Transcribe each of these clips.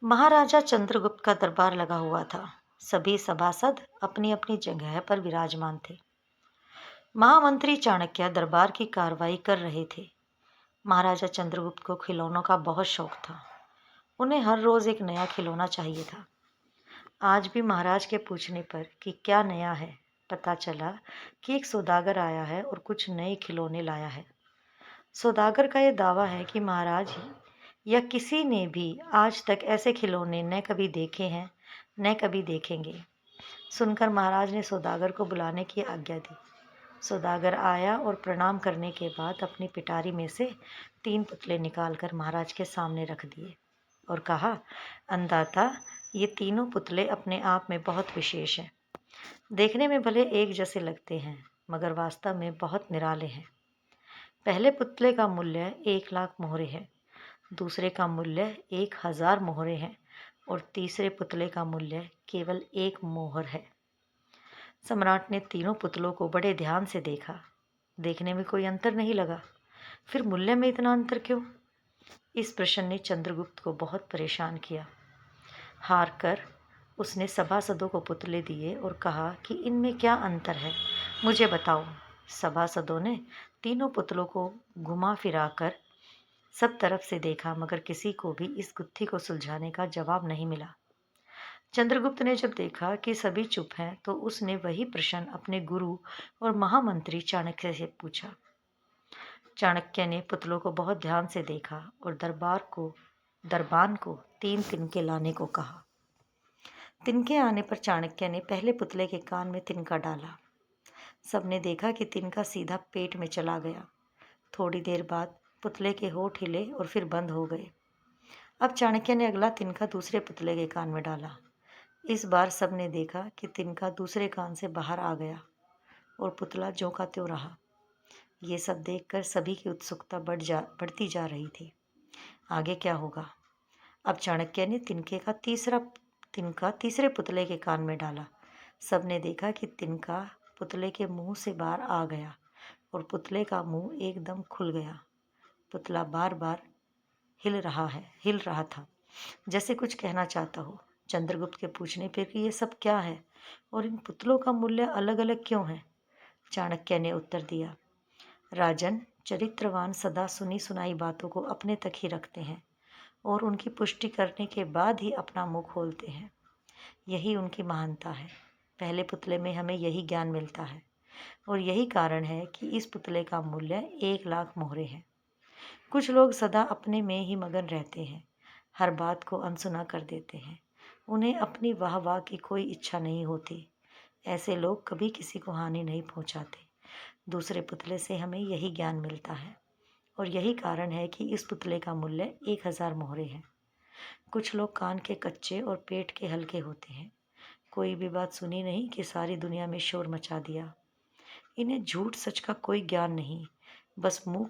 महाराजा चंद्रगुप्त का दरबार लगा हुआ था। सभी सभासद अपनी अपनी जगह पर विराजमान थे। महामंत्री चाणक्य दरबार की कार्रवाई कर रहे थे। महाराजा चंद्रगुप्त को खिलौनों का बहुत शौक था। उन्हें हर रोज एक नया खिलौना चाहिए था। आज भी महाराज के पूछने पर कि क्या नया है, पता चला कि एक सौदागर आया है और कुछ नए खिलौने लाया है। सौदागर का यह दावा है कि महाराज या किसी ने भी आज तक ऐसे खिलौने न कभी देखे हैं न कभी देखेंगे। सुनकर महाराज ने सौदागर को बुलाने की आज्ञा दी। सौदागर आया और प्रणाम करने के बाद अपनी पिटारी में से 3 पुतले निकालकर महाराज के सामने रख दिए और कहा, अंदाता ये तीनों पुतले अपने आप में बहुत विशेष हैं। देखने में भले एक जैसे लगते हैं मगर वास्तव में बहुत निराले हैं। पहले पुतले का मूल्य 1,00,000 मोहरे है, दूसरे का मूल्य 1,000 मोहरे हैं और तीसरे पुतले का मूल्य केवल 1 मोहर है। सम्राट ने तीनों पुतलों को बड़े ध्यान से देखा। देखने में कोई अंतर नहीं लगा, फिर मूल्य में इतना अंतर क्यों? इस प्रश्न ने चंद्रगुप्त को बहुत परेशान किया। हार कर उसने सभासदों को पुतले दिए और कहा कि इनमें क्या अंतर है, मुझे बताओ। सभासदों ने तीनों पुतलों को घुमा फिरा कर सब तरफ से देखा मगर किसी को भी इस गुत्थी को सुलझाने का जवाब नहीं मिला। चंद्रगुप्त ने जब देखा कि सभी चुप हैं तो उसने वही प्रश्न अपने गुरु और महामंत्री चाणक्य से पूछा। चाणक्य ने पुतलों को बहुत ध्यान से देखा और दरबान को 3 तिनके लाने को कहा। तिनके आने पर चाणक्य ने पहले पुतले के कान में तिनका डाला। सबने देखा कि तिनका सीधा पेट में चला गया। थोड़ी देर बाद पुतले के होठ हिले और फिर बंद हो गए। अब चाणक्य ने अगला तिनका दूसरे पुतले के कान में डाला। इस बार सबने देखा कि तिनका दूसरे कान से बाहर आ गया और पुतला ज्यों का त्यों रहा। ये सब देखकर सभी की उत्सुकता बढ़ती जा रही थी। आगे क्या होगा? अब चाणक्य ने तिनका तीसरे पुतले के कान में डाला। सबने देखा कि तिनका पुतले के मुंह से बाहर आ गया और पुतले का मुंह एकदम खुल गया। पुतला बार बार हिल रहा था, जैसे कुछ कहना चाहता हो। चंद्रगुप्त के पूछने पर कि ये सब क्या है और इन पुतलों का मूल्य अलग अलग क्यों है, चाणक्य ने उत्तर दिया, राजन, चरित्रवान सदा सुनी सुनाई बातों को अपने तक ही रखते हैं और उनकी पुष्टि करने के बाद ही अपना मुंह खोलते हैं। यही उनकी महानता है। पहले पुतले में हमें यही ज्ञान मिलता है और यही कारण है कि इस पुतले का मूल्य 1,00,000 मोहरे है। कुछ लोग सदा अपने में ही मगन रहते हैं, हर बात को अनसुना कर देते हैं। उन्हें अपनी वाह की कोई इच्छा नहीं होती। ऐसे लोग कभी किसी को हानि नहीं पहुंचाते। दूसरे पुतले से हमें यही ज्ञान मिलता है और यही कारण है कि इस पुतले का मूल्य 1,000 मोहरे है। कुछ लोग कान के कच्चे और पेट के हल्के होते हैं। कोई भी बात सुनी नहीं कि सारी दुनिया में शोर मचा दिया। इन्हें झूठ सच का कोई ज्ञान नहीं, बस मुंह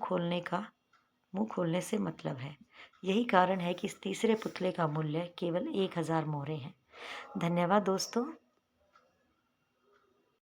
खोलने से मतलब है। यही कारण है कि इस तीसरे पुतले का मूल्य केवल 1,000 मोहरे है। धन्यवाद दोस्तों।